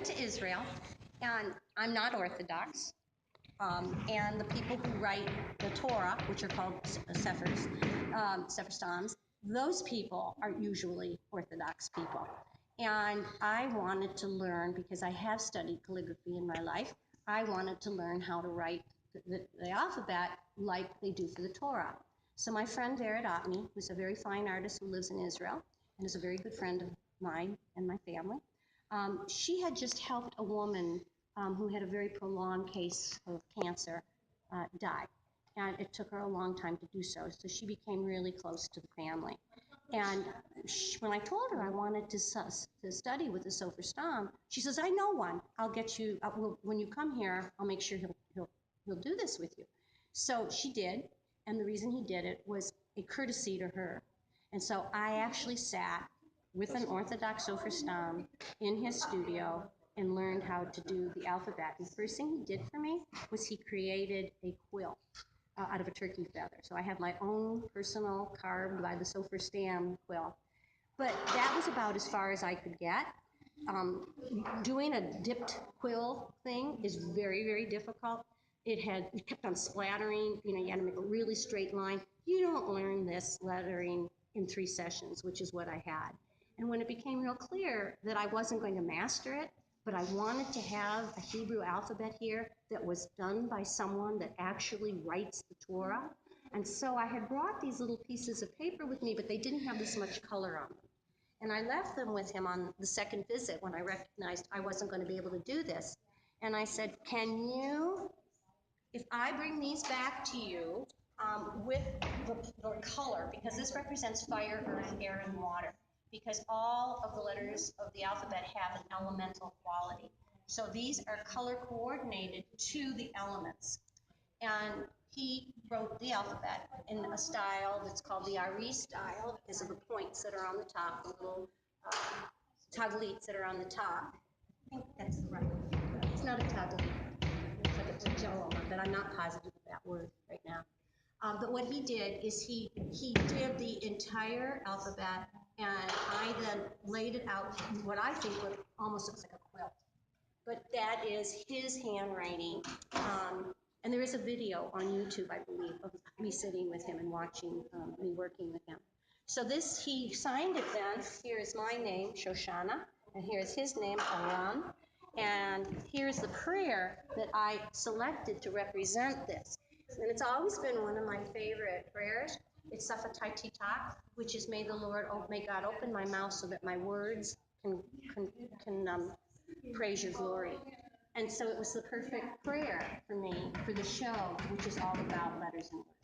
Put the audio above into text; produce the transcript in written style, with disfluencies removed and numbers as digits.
went to Israel, and I'm not Orthodox. And the people who write the Torah, which are called Sephers, Sefer Psalms, those people are usually Orthodox people. And I wanted to learn, because I have studied calligraphy in my life, I wanted to learn how to write the alphabet like they do for the Torah. So my friend Vered Otney, who's a very fine artist who lives in Israel and is a very good friend of mine and my family, she had just helped a woman who had a very prolonged case of cancer die. And it took her a long time to do so. So she became really close to the family. And when I told her I wanted to study with the Sefer Stam, she says, I know one. I'll get you, when you come here, I'll make sure he'll do this with you. So she did. And the reason he did it was a courtesy to her. And so I actually sat with an Orthodox Sefer Stam in his studio and learned how to do the alphabet. And the first thing he did for me was he created a quill out of a turkey feather. So I have my own personal carved by the Sefer Stam quill. But that was about as far as I could get. Doing a dipped quill thing is very, very difficult. It kept on splattering. You had to make a really straight line. You don't learn this lettering in 3 sessions, which is what I had. And when it became real clear that I wasn't going to master it, but I wanted to have a Hebrew alphabet here that was done by someone that actually writes the Torah. And so I had brought these little pieces of paper with me, but they didn't have this much color on them. And I left them with him on the second visit when I recognized I wasn't going to be able to do this. And I said, can you, if I bring these back to you with the color, because this represents fire, earth, air, and water, because all of the letters of the alphabet have an elemental quality. So these are color coordinated to the elements. And he wrote the alphabet in a style that's called the Ari style because of the points that are on the top, the little taglits that are on the top. I think that's the right one. It's not a taglit. It's like a flagellum, but I'm not positive of that word right now. But what he did is he did the entire alphabet, and I then laid it out in what I think almost looks like a quilt. But that is his handwriting. And there is a video on YouTube, I believe, of me sitting with him and watching me working with him. So this, he signed it then. Here is my name, Shoshana, and here's his name, Aram. And here's the prayer that I selected to represent this. And it's always been one of my favorite prayers. It's Safatai Titak, which is may God open my mouth so that my words can praise your glory. And so it was the perfect prayer for me for the show, which is all about letters and words.